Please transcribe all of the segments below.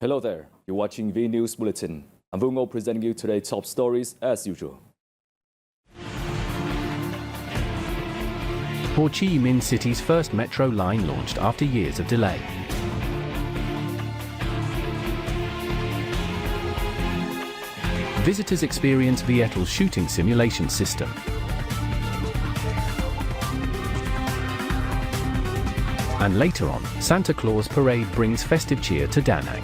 Hello there, you're watching VNews Bulletin. I'm Vungo presenting you today's top stories as usual. Ho Chi Minh City's first metro line launched after years of delay. Visitors experience Viettel's shooting simulation system. And later on, Santa Claus Parade brings festive cheer to Da Nang.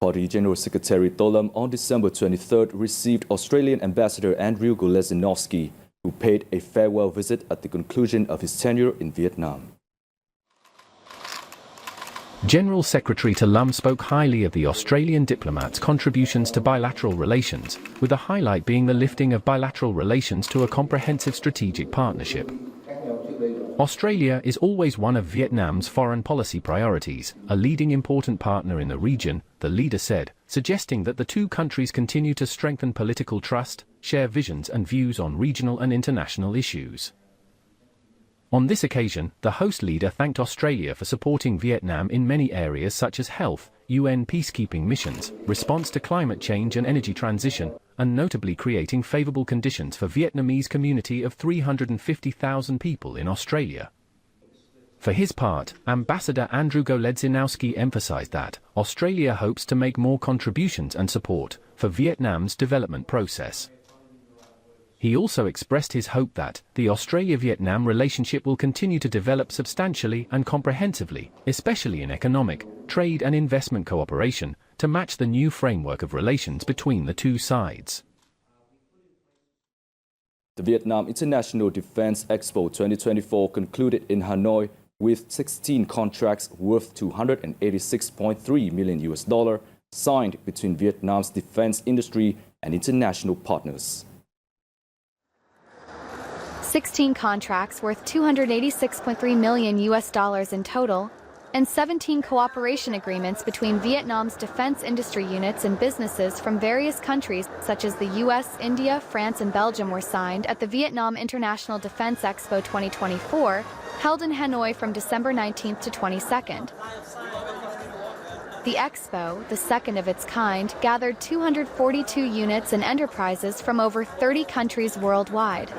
Party General Secretary To Lam on December 23rd received Australian Ambassador Andrew Golesinovsky, who paid a farewell visit at the conclusion of his tenure in Vietnam. General Secretary To Lam spoke highly of the Australian diplomat's contributions to bilateral relations, with the highlight being the lifting of bilateral relations to a comprehensive strategic partnership. Australia is always one of Vietnam's foreign policy priorities, a leading important partner in the region, the leader said, suggesting that the two countries continue to strengthen political trust, share visions and views on regional and international issues. On this occasion, the host leader thanked Australia for supporting Vietnam in many areas such as health, UN peacekeeping missions, response to climate change and energy transition, and notably creating favourable conditions for Vietnamese community of 350,000 people in Australia. For his part, Ambassador Andrew Golesinovsky emphasised that Australia hopes to make more contributions and support for Vietnam's development process. He also expressed his hope that the Australia-Vietnam relationship will continue to develop substantially and comprehensively, especially in economic, trade and investment cooperation, to match the new framework of relations between the two sides. The Vietnam International Defense Expo 2024 concluded in Hanoi with 16 contracts worth $286.3 million signed between Vietnam's defense industry and international partners. 16 contracts worth $286.3 million in total, and 17 cooperation agreements between Vietnam's defense industry units and businesses from various countries such as the US, India, France and Belgium were signed at the Vietnam International Defense Expo 2024, held in Hanoi from December 19th to 22nd. The expo, the second of its kind, gathered 242 units and enterprises from over 30 countries worldwide.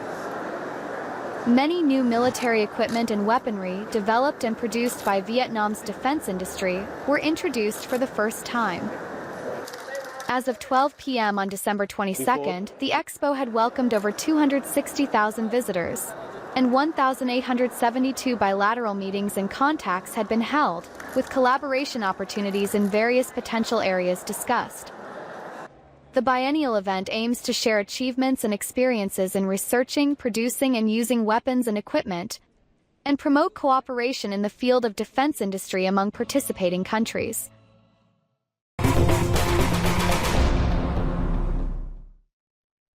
Many new military equipment and weaponry developed and produced by Vietnam's defense industry were introduced for the first time. As of 12 p.m. on December 22nd, the expo had welcomed over 260,000 visitors, and 1,872 bilateral meetings and contacts had been held, with collaboration opportunities in various potential areas discussed. The biennial event aims to share achievements and experiences in researching, producing and using weapons and equipment, and promote cooperation in the field of defense industry among participating countries.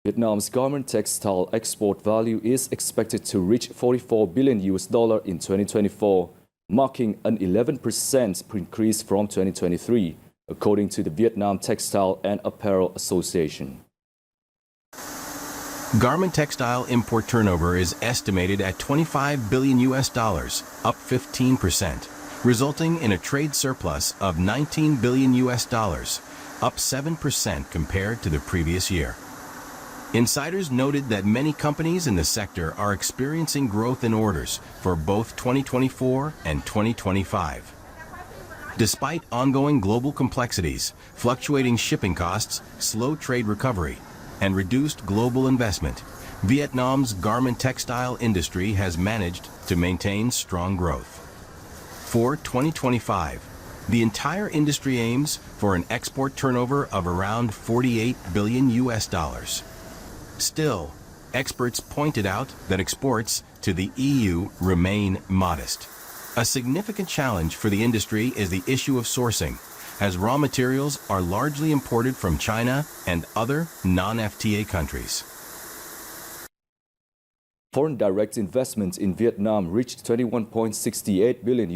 Vietnam's garment textile export value is expected to reach $44 billion in 2024, marking an 11% increase from 2023. According to the Vietnam Textile and Apparel Association. Garment textile import turnover is estimated at $25 billion, up 15%, resulting in a trade surplus of $19 billion, up 7% compared to the previous year. Insiders noted that many companies in the sector are experiencing growth in orders for both 2024 and 2025. Despite ongoing global complexities, fluctuating shipping costs, slow trade recovery, and reduced global investment, Vietnam's garment textile industry has managed to maintain strong growth. For 2025, the entire industry aims for an export turnover of around $48 billion. Still, experts pointed out that exports to the EU remain modest. A significant challenge for the industry is the issue of sourcing, as raw materials are largely imported from China and other non-FTA countries. Foreign direct investments in Vietnam reached $21.68 billion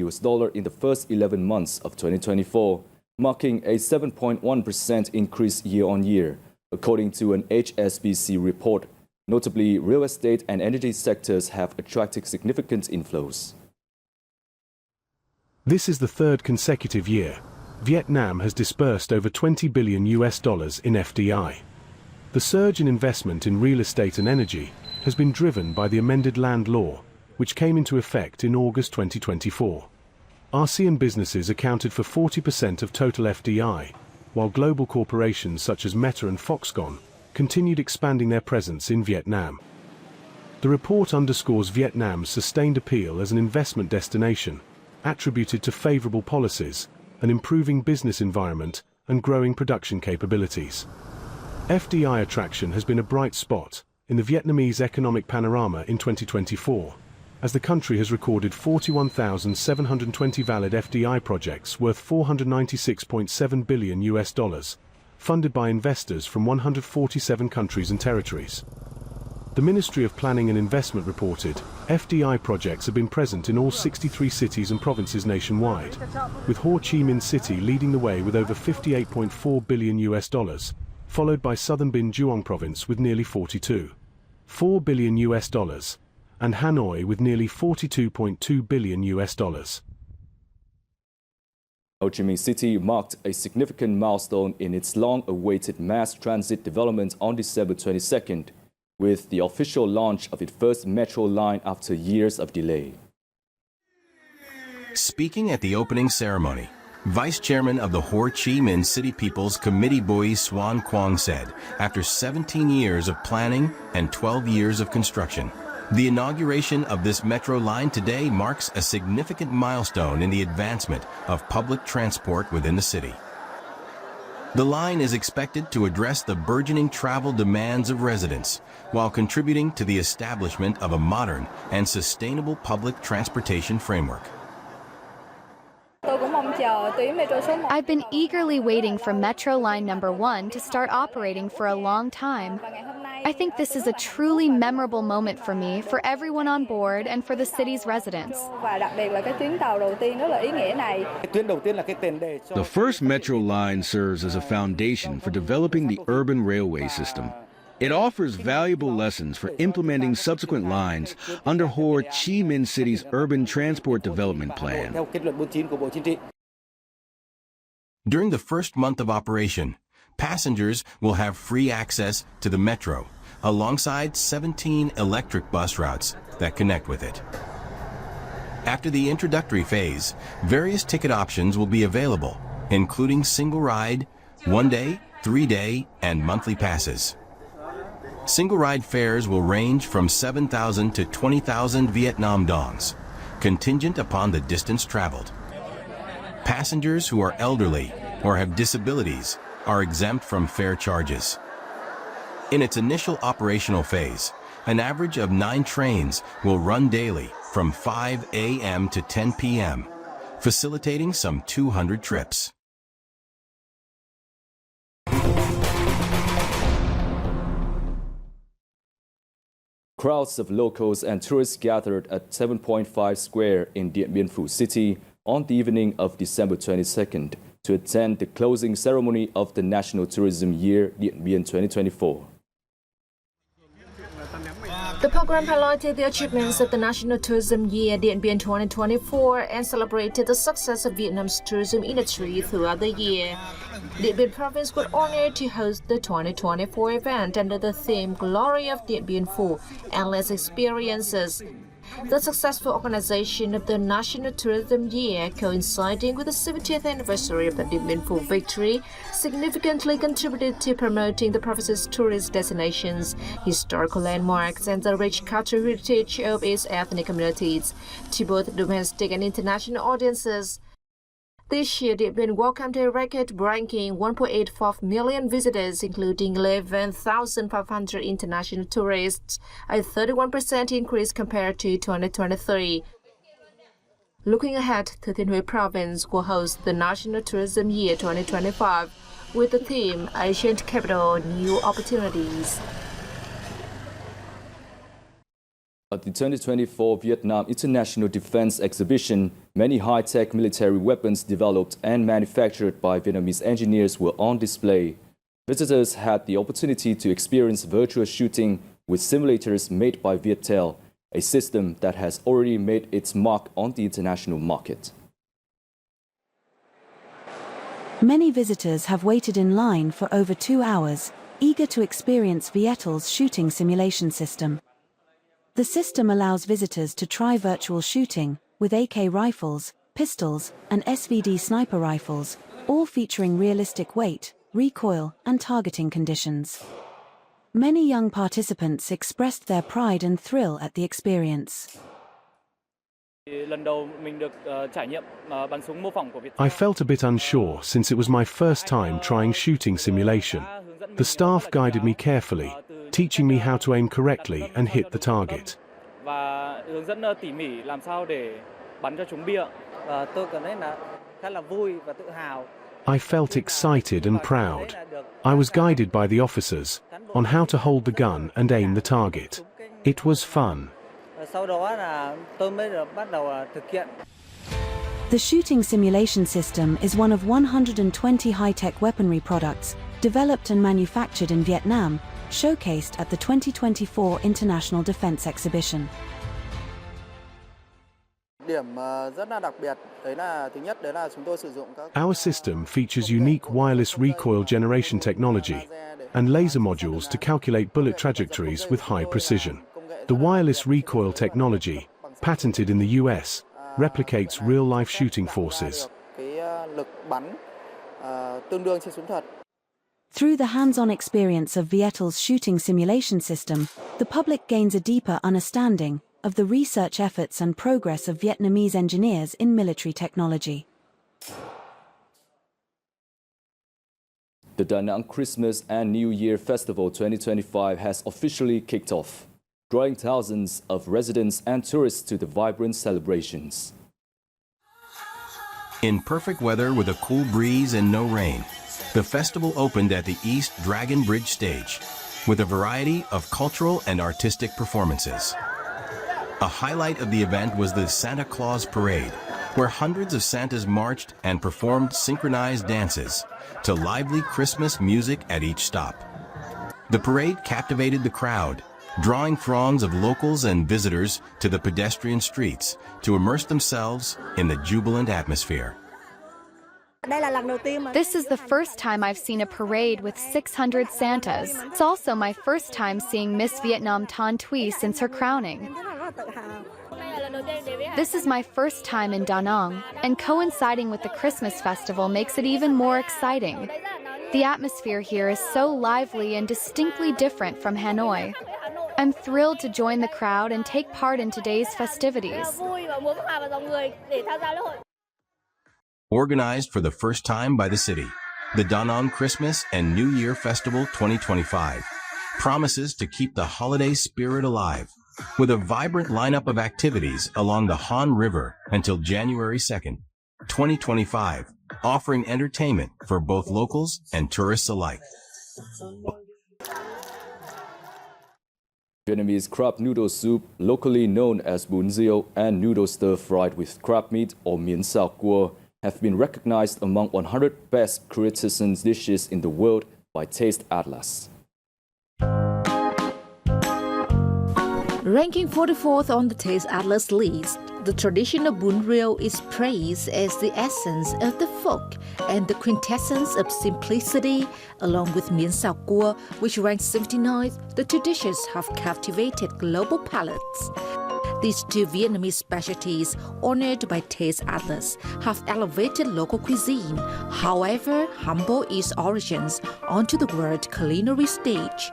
in the first 11 months of 2024, marking a 7.1% increase year-on-year, according to an HSBC report. Notably, real estate and energy sectors have attracted significant inflows. This is the third consecutive year Vietnam has disbursed over $20 billion in FDI. The surge in investment in real estate and energy has been driven by the amended land law, which came into effect in August 2024. ASEAN businesses accounted for 40% of total FDI, while global corporations such as Meta and Foxconn continued expanding their presence in Vietnam. The report underscores Vietnam's sustained appeal as an investment destination, attributed to favorable policies, an improving business environment, and growing production capabilities. FDI attraction has been a bright spot in the Vietnamese economic panorama in 2024, as the country has recorded 41,720 valid FDI projects worth $496.7 billion, funded by investors from 147 countries and territories. The Ministry of Planning and Investment reported FDI projects have been present in all 63 cities and provinces nationwide, with Ho Chi Minh City leading the way with over $58.4 billion, followed by Southern Binh Duong Province with nearly $42.4 billion, and Hanoi with nearly $42.2 billion. Ho Chi Minh City marked a significant milestone in its long-awaited mass transit development on December 22nd, with the official launch of its first metro line after years of delay. Speaking at the opening ceremony, Vice Chairman of the Ho Chi Minh City People's Committee Bui Swan Quang said, after 17 years of planning and 12 years of construction, the inauguration of this metro line today marks a significant milestone in the advancement of public transport within the city. The line is expected to address the burgeoning travel demands of residents, while contributing to the establishment of a modern and sustainable public transportation framework. I've been eagerly waiting for Metro Line number 1 to start operating for a long time. I think this is a truly memorable moment for me, for everyone on board, and for the city's residents. The first metro line serves as a foundation for developing the urban railway system. It offers valuable lessons for implementing subsequent lines under Ho Chi Minh City's Urban Transport Development Plan. During the first month of operation, passengers will have free access to the metro, alongside 17 electric bus routes that connect with it. After the introductory phase, various ticket options will be available, including single ride, 1-day, 3-day, and monthly passes. Single ride fares will range from 7,000 to 20,000 Vietnam dongs, contingent upon the distance traveled. Passengers who are elderly or have disabilities are exempt from fare charges. In its initial operational phase, an average of 9 trains will run daily from 5 a.m. to 10 p.m., facilitating some 200 trips. Crowds of locals and tourists gathered at 7.5 Square in Dien Bien Phu City on the evening of December 22nd to attend the closing ceremony of the National Tourism Year Dien Bien 2024. The program highlighted the achievements of the National Tourism Year Dien Bien 2024 and celebrated the success of Vietnam's tourism industry throughout the year. Dien Bien Province was honored to host the 2024 event under the theme Glory of Dien Bien Phu, Endless Experiences. The successful organization of the National Tourism Year, coinciding with the 70th anniversary of the Dien Bien Phu victory, significantly contributed to promoting the province's tourist destinations, historical landmarks, and the rich cultural heritage of its ethnic communities to both domestic and international audiences. This year, Dien Bien welcomed a record-breaking 1.84 million visitors, including 11,500 international tourists, a 31% increase compared to 2023. Looking ahead, Thừa Thiên Huế Province will host the National Tourism Year 2025 with the theme Ancient Capital, New Opportunities. At the 2024 Vietnam International Defense Exhibition, many high-tech military weapons developed and manufactured by Vietnamese engineers were on display. Visitors had the opportunity to experience virtual shooting with simulators made by Viettel, a system that has already made its mark on the international market. Many visitors have waited in line for over 2 hours, eager to experience Vietl's shooting simulation system. The system allows visitors to try virtual shooting with AK rifles, pistols, and SVD sniper rifles, all featuring realistic weight, recoil, and targeting conditions. Many young participants expressed their pride and thrill at the experience. I felt a bit unsure since it was my first time trying shooting simulation. The staff guided me carefully, teaching me how to aim correctly and hit the target. I felt excited and proud. I was guided by the officers on how to hold the gun and aim the target. It was fun. The shooting simulation system is one of 120 high-tech weaponry products developed and manufactured in Vietnam, showcased at the 2024 International Defense Exhibition. Our system features unique wireless recoil generation technology and laser modules to calculate bullet trajectories with high precision. The wireless recoil technology, patented in the US, replicates real-life shooting forces. Through the hands-on experience of Vietl's shooting simulation system, the public gains a deeper understanding of the research efforts and progress of Vietnamese engineers in military technology. The Da Nang Christmas and New Year Festival 2025 has officially kicked off, drawing thousands of residents and tourists to the vibrant celebrations. In perfect weather with a cool breeze and no rain, the festival opened at the East Dragon Bridge stage with a variety of cultural and artistic performances. A highlight of the event was the Santa Claus Parade, where hundreds of Santas marched and performed synchronized dances to lively Christmas music at each stop. The parade captivated the crowd, drawing throngs of locals and visitors to the pedestrian streets to immerse themselves in the jubilant atmosphere. This is the first time I've seen a parade with 600 Santas. It's also my first time seeing Miss Vietnam Thanh Thuy since her crowning. This is my first time in Da Nang, and coinciding with the Christmas festival makes it even more exciting. The atmosphere here is so lively and distinctly different from Hanoi. I'm thrilled to join the crowd and take part in today's festivities. Organized for the first time by the city, the Da Nang Christmas and New Year Festival 2025 promises to keep the holiday spirit alive with a vibrant lineup of activities along the Han River until January 2nd, 2025, offering entertainment for both locals and tourists alike. Vietnamese crab noodle soup, locally known as bún riêu, and noodle stir-fried with crab meat or miến xào cua, have been recognized among 100 best citizen dishes in the world by Taste Atlas. Ranking 44th on the Taste Atlas list, the traditional bún riêu is praised as the essence of the folk and the quintessence of simplicity, along with miến xào cua, which ranks 79th. The two dishes have captivated global palates. These two Vietnamese specialties, honored by Taste Atlas, have elevated local cuisine, however humble its origins, onto the world culinary stage.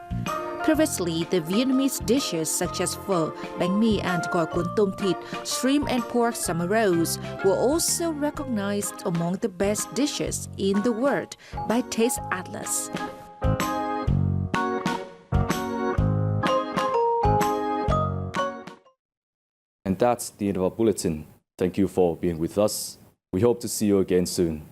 Previously, the Vietnamese dishes such as phở, bánh mì, and gỏi cuốn tôm thịt, shrimp and pork summer rolls were also recognized among the best dishes in the world by Taste Atlas. And that's the end of our bulletin. Thank you for being with us. We hope to see you again soon.